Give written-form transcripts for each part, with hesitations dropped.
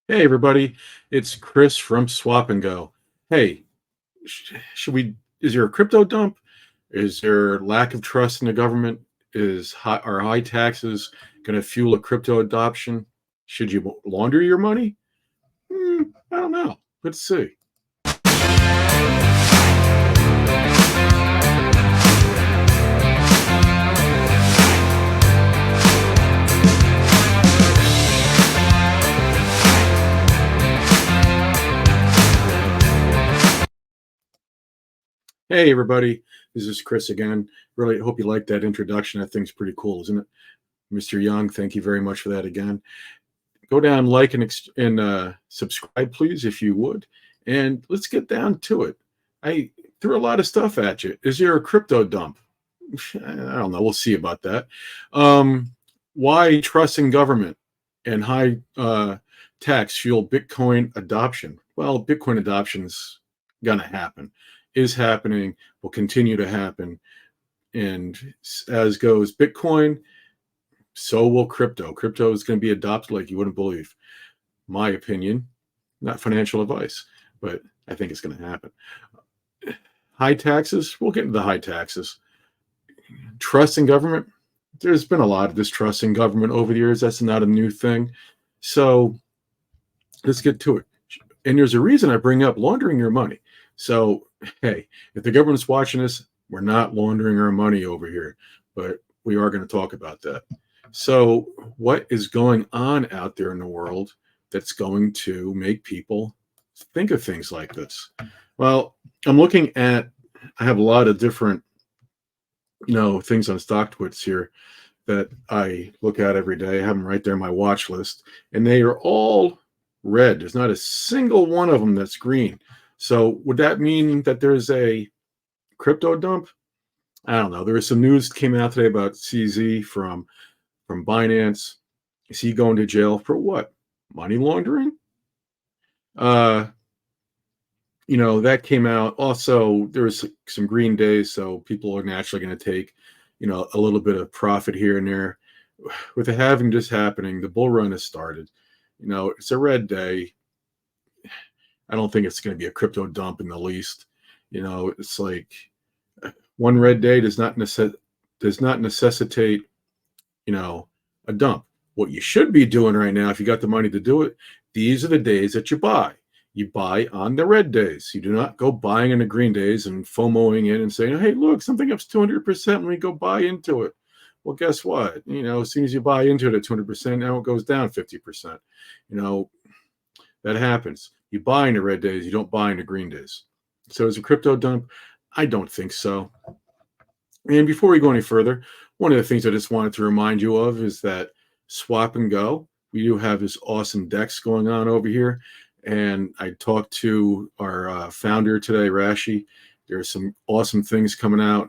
Hey everybody, it's Chris from Swap and Go. Hey, should we? Is there a crypto dump? Is there lack of trust in the government? Are high taxes going to fuel a crypto adoption? Should you launder your money? I don't know. Let's see. Hey everybody, this is Chris again. Really hope you like that introduction. That thing's pretty cool, isn't it, Mr. Young? Thank you very much for that again. Go down, like, and subscribe, please, if you would. And let's get down to it. I threw a lot of stuff at you. Is there a crypto dump? I don't know. We'll see about that. Um, why trust in government and high tax fuel Bitcoin adoption? Well, Bitcoin adoption's going to happen, is happening, will continue to happen. And as goes Bitcoin, so will crypto. Crypto is going to be adopted like you wouldn't believe. My opinion, not financial advice, but I think it's going to happen. High taxes, we'll get into the high taxes. Trust in government, there's been a lot of distrust in government over the years. That's not a new thing. So let's get to it. And there's a reason I bring up laundering your money. So, hey, if the government's watching this, we're not laundering our money over here, but we are going to talk about that. So, what is going on out there in the world that's going to make people think of things like this? Well, I'm looking at, I have a lot of different, things on StockTwits here that I look at every day. I have them right there in my watch list, and they are all red. There's not a single one of them that's green. So, would that mean that there's a crypto dump? I don't know. There was some news that came out today about CZ from Binance. Is he going to jail for what? Money laundering? Uh, that came out. Also, there was some green days, so people are naturally going to take, a little bit of profit here and there. With the halving just happening, the bull run has started. It's a red day. I don't think it's going to be a crypto dump in the least. It's like one red day does not necessitate, a dump. What you should be doing right now, if you got the money to do it, these are the days that you buy. You buy on the red days. You do not go buying on the green days and FOMOing in and saying, hey, look, something up's 200%. Let me go buy into it. Well, guess what? As soon as you buy into it at 200%, now it goes down 50%. That happens. You buy in the red days. You don't buy in the green days. So is a crypto dump? I don't think so. And before we go any further, one of the things I just wanted to remind you of is that Swap and Go, we do have this awesome DEX going on over here. And I talked to our founder today, Rashi. There's some awesome things coming out.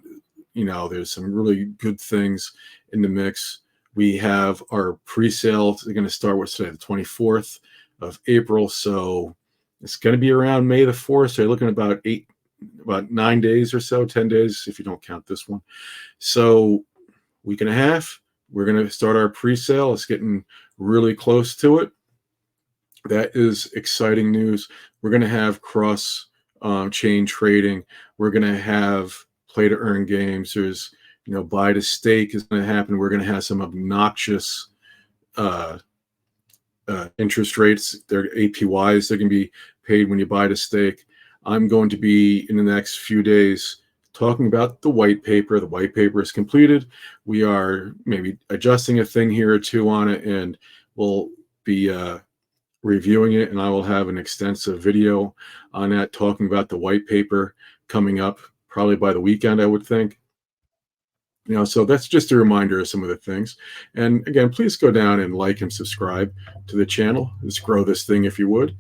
There's some really good things in the mix. We have our pre-sale. They're going to start with today, the 24th of April. So it's going to be around May the 4th. So you're looking at about 9 days or so, 10 days, if you don't count this one. So week and a half, we're going to start our pre-sale. It's getting really close to it. That is exciting news. We're going to have cross chain trading. We're going to have play to earn games. There's, buy to stake is going to happen. We're going to have some obnoxious interest rates. Their APYs, they're going to be paid when you buy to stake. I'm going to be in the next few days talking about the white paper. The white paper is completed. We are maybe adjusting a thing here or two on it, and we'll be reviewing it, and I will have an extensive video on that talking about the white paper coming up probably by the weekend, I would think. So that's just a reminder of some of the things. And again, please go down and like and subscribe to the channel. Let's grow this thing if you would.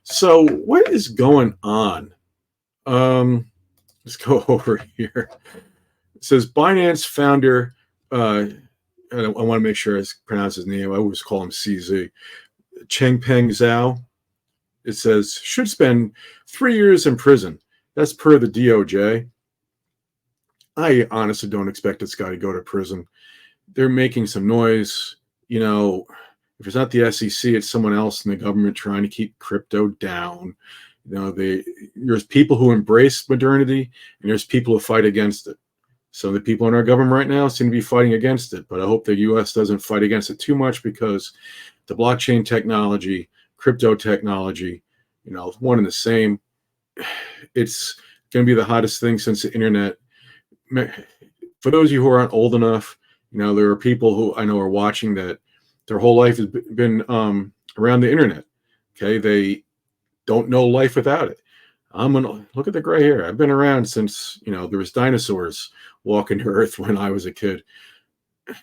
So what is going on? Let's go over here. It says Binance founder, I want to make sure I pronounce his name. I always call him CZ. Changpeng Zhao. It says should spend 3 years in prison. That's per the DOJ. I honestly don't expect this guy to go to prison. They're making some noise. It If it's not the SEC, it's someone else in the government trying to keep crypto down. There's people who embrace modernity, and there's people who fight against it. So the people in our government right now seem to be fighting against it, but I hope the U.S. doesn't fight against it too much, because the blockchain technology, crypto technology, one and the same. It's going to be the hottest thing since the internet. For those of you who aren't old enough, there are people who I know are watching that their whole life has been around the internet. Okay, they don't know life without it. I'm gonna look at the gray hair. I've been around since there was dinosaurs walking to Earth when I was a kid. I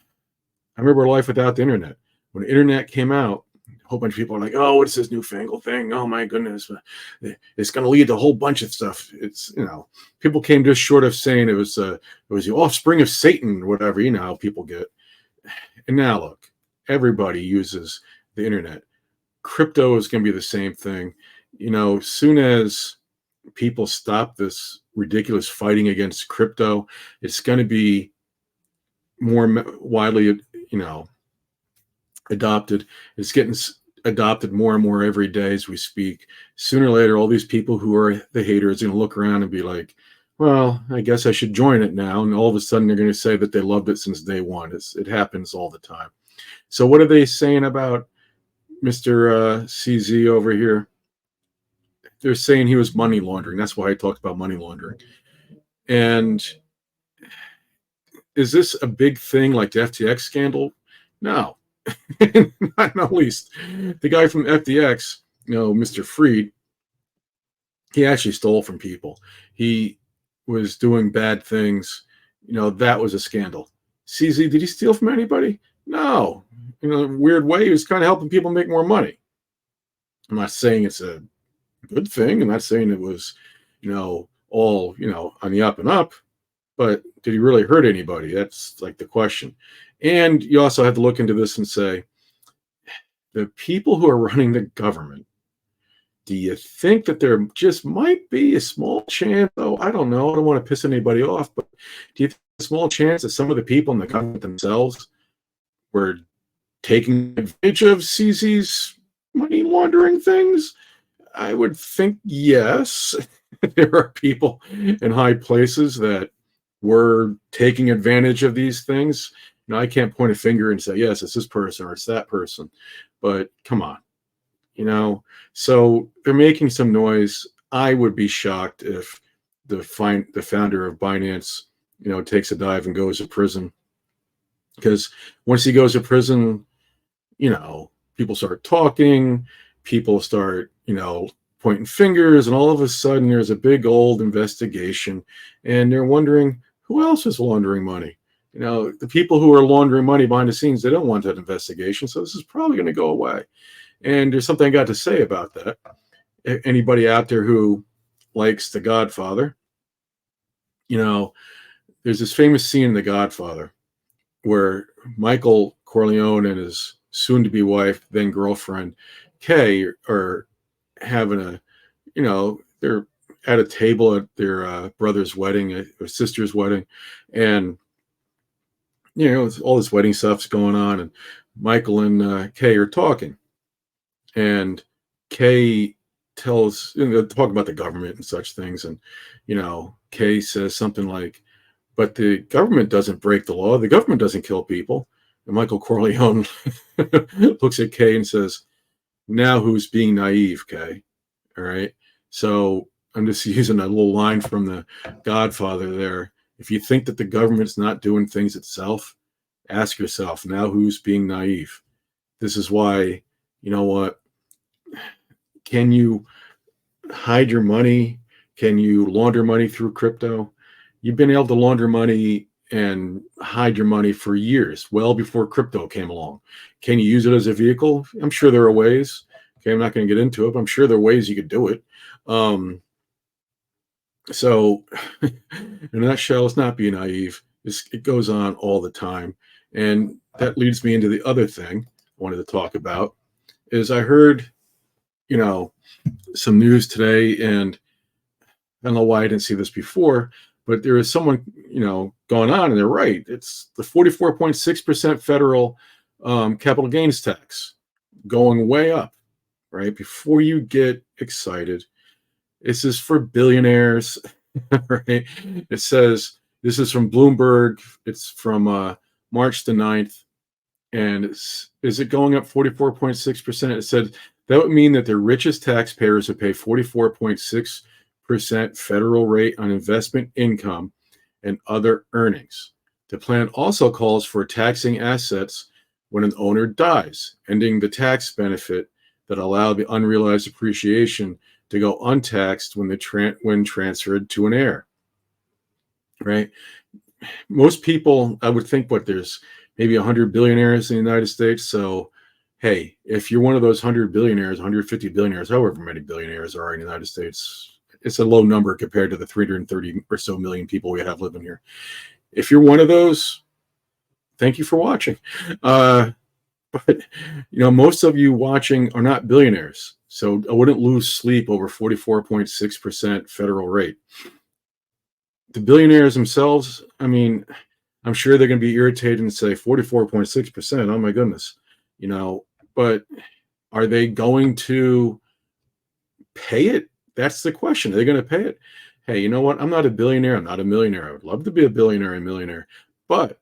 remember life without the internet. When the internet came out, a whole bunch of people are like, "Oh, what's this newfangled thing? Oh my goodness, it's going to lead to a whole bunch of stuff." It's people came just short of saying it was the offspring of Satan, or whatever. You know how people get. And now look, everybody uses the internet. Crypto is going to be the same thing. Soon as people stop this ridiculous fighting against crypto, it's going to be more widely, adopted. It's getting adopted more and more every day as we speak. Sooner or later, all these people who are the haters are going to look around and be like, well, I guess I should join it now. And all of a sudden, they're going to say that they loved it since day one. It happens all the time. So what are they saying about Mr. CZ over here? They're saying he was money laundering. That's why I talked about money laundering. And is this a big thing like the FTX scandal? No, not in the least. The guy from FTX, Mr. Fried, he actually stole from people. He was doing bad things. That was a scandal. CZ, did he steal from anybody? No. In a weird way, he was kind of helping people make more money. I'm not saying it's a good thing. I'm not saying it was, all, on the up and up, but did he really hurt anybody? That's like the question. And you also have to look into this and say, the people who are running the government, do you think that there just might be a small chance, I don't know, I don't want to piss anybody off, but do you think a small chance that some of the people in the government themselves were taking advantage of CZ's money laundering things? I would think yes. There are people in high places that were taking advantage of these things. I can't point a finger and say, yes, it's this person or it's that person, but come on, so they're making some noise. I would be shocked if the founder of Binance, takes a dive and goes to prison, because once he goes to prison, people start talking, people start, pointing fingers, and all of a sudden there's a big old investigation, and they're wondering who else is laundering money. The people who are laundering money behind the scenes, they don't want that investigation, so this is probably going to go away. And there's something I got to say about that. Anybody out there who likes The Godfather, there's this famous scene in The Godfather where Michael Corleone and his soon-to-be wife, then girlfriend, Kay, are having they're at a table at their brother's wedding, or sister's wedding, and all this wedding stuff's going on, and Michael and Kay are talking, and Kay tells, talk about the government and such things, and Kay says something like, but the government doesn't break the law, the government doesn't kill people. And Michael Corleone looks at Kay and says, now who's being naive, Kay? All right. So I'm just using a little line from The Godfather there. If you think that the government's not doing things itself, ask yourself, now who's being naive? This is why, what? Can you hide your money? Can you launder money through crypto? You've been able to launder money and hide your money for years, well before crypto came along. Can you use it as a vehicle? I'm sure there are ways. Okay, I'm not going to get into it, but I'm sure there are ways you could do it. So in a nutshell, it's not being naive. It goes on all the time. And that leads me into the other thing I wanted to talk about is I heard, some news today, and I don't know why I didn't see this before, but there is someone, going on, and they're right. It's the 44.6% federal capital gains tax. going way up, right? Before you get excited, this is for billionaires, right? It says, this is from Bloomberg. It's from March the 9th. And is it going up 44.6%? It said that would mean that the richest taxpayers would pay 44.6% federal rate on investment income and other earnings. The plan also calls for taxing assets when an owner dies, ending the tax benefit that allowed the unrealized appreciation to go untaxed when when transferred to an heir. Right? Most people, I would think, there's maybe 100 billionaires in the United States. So, hey, if you're one of those 100 billionaires, 150 billionaires, however many billionaires are in the United States, it's a low number compared to the 330 or so million people we have living here. If you're one of those, thank you for watching. But, most of you watching are not billionaires. So I wouldn't lose sleep over 44.6% federal rate. The billionaires themselves, I'm sure they're going to be irritated and say 44.6%. Oh my goodness, but are they going to pay it? That's the question. Are they going to pay it? Hey, you know what? I'm not a billionaire. I'm not a millionaire. I would love to be a billionaire and millionaire. But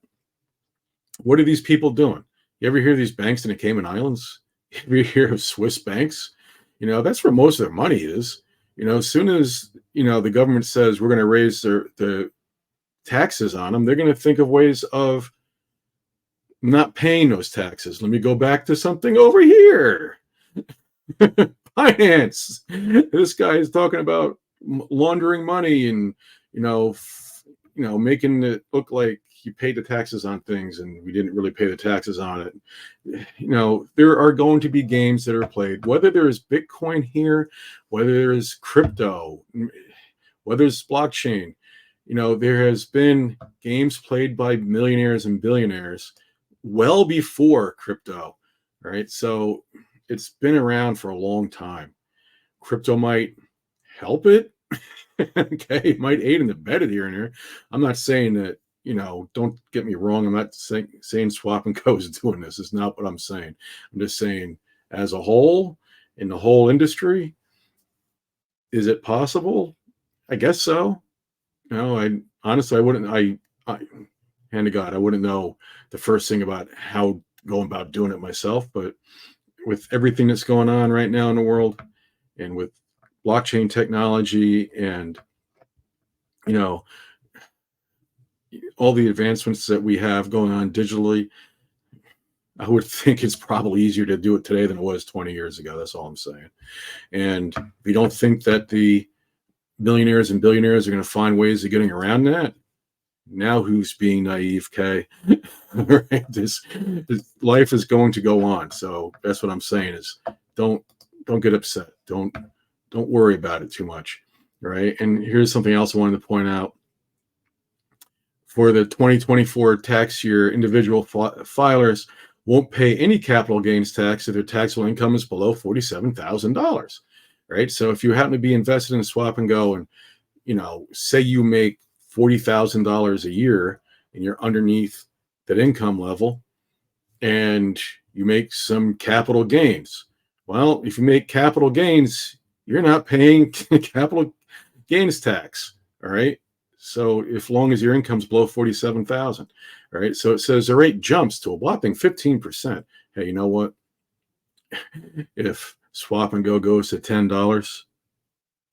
what are these people doing? You ever hear of these banks in the Cayman Islands? You ever hear of Swiss banks? That's where most of their money is. As soon as, the government says we're going to raise the taxes on them, they're going to think of ways of not paying those taxes. Let me go back to something over here. Finance. This guy is talking about laundering money and, making it look like you paid the taxes on things and we didn't really pay the taxes on it. There are going to be games that are played, whether there is Bitcoin here, whether there is crypto, whether it's blockchain. There has been games played by millionaires and billionaires well before crypto, right? So it's been around for a long time. Crypto might help it. Okay, it might aid and abet it here and there. I'm not saying that, don't get me wrong. I'm not saying Swap and Go is doing this. It's not what I'm saying. I'm just saying, as a whole, in the whole industry, is it possible? I guess so. I honestly, I wouldn't. I hand to God, I wouldn't know the first thing about how go about doing it myself. But with everything that's going on right now in the world, and with blockchain technology, and all the advancements that we have going on digitally, I would think it's probably easier to do it today than it was 20 years ago. That's all I'm saying. And if you don't think that the millionaires and billionaires are going to find ways of getting around that, now who's being naive, Kay? Right? This life is going to go on. So that's what I'm saying is don't get upset. Don't worry about it too much. Right? And here's something else I wanted to point out. For the 2024 tax year, individual filers won't pay any capital gains tax if their taxable income is below $47,000. Right? So if you happen to be invested in Swap and Go and, say you make $40,000 a year and you're underneath that income level and you make some capital gains. Well, if you make capital gains, you're not paying capital gains tax. All right. So as long as your income's below 47,000, all right. So it says the rate jumps to a whopping 15%. Hey, you know what? If Swap and Go goes to $10,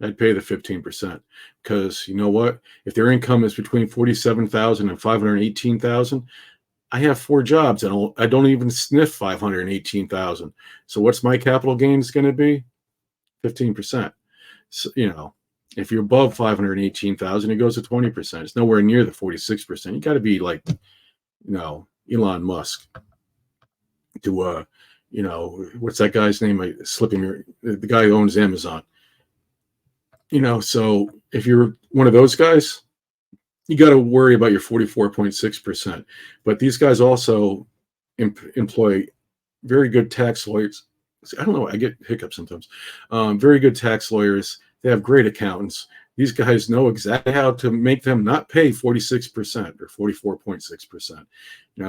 I'd pay the 15%, because you know what? If their income is between 47,000 and 518,000, I have 4 jobs and I don't even sniff 518,000. So what's my capital gains going to be? 15%. So, if you're above 518,000, it goes to 20%. It's nowhere near the 46%. You got to be like, Elon Musk to, what's that guy's name? The guy who owns Amazon. So if you're one of those guys, you got to worry about your 44.6%. But these guys also employ very good tax lawyers. I don't know. I get hiccups sometimes. Very good tax lawyers. They have great accountants. These guys know exactly how to make them not pay 46% or 44.6%.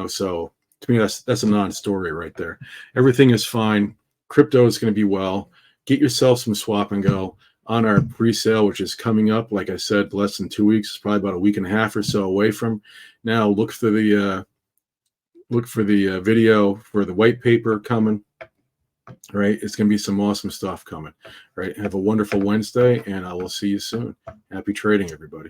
So to me, that's a non-story right there. Everything is fine. crypto is going to be well. Get yourself some Swap and Go on our pre-sale, which is coming up. Like I said, less than 2 weeks. It's probably about a week and a half or so away from now. Look for the video for the white paper coming. Right, it's going to be some awesome stuff coming. Right, have a wonderful Wednesday, and I will see you soon. Happy trading, everybody.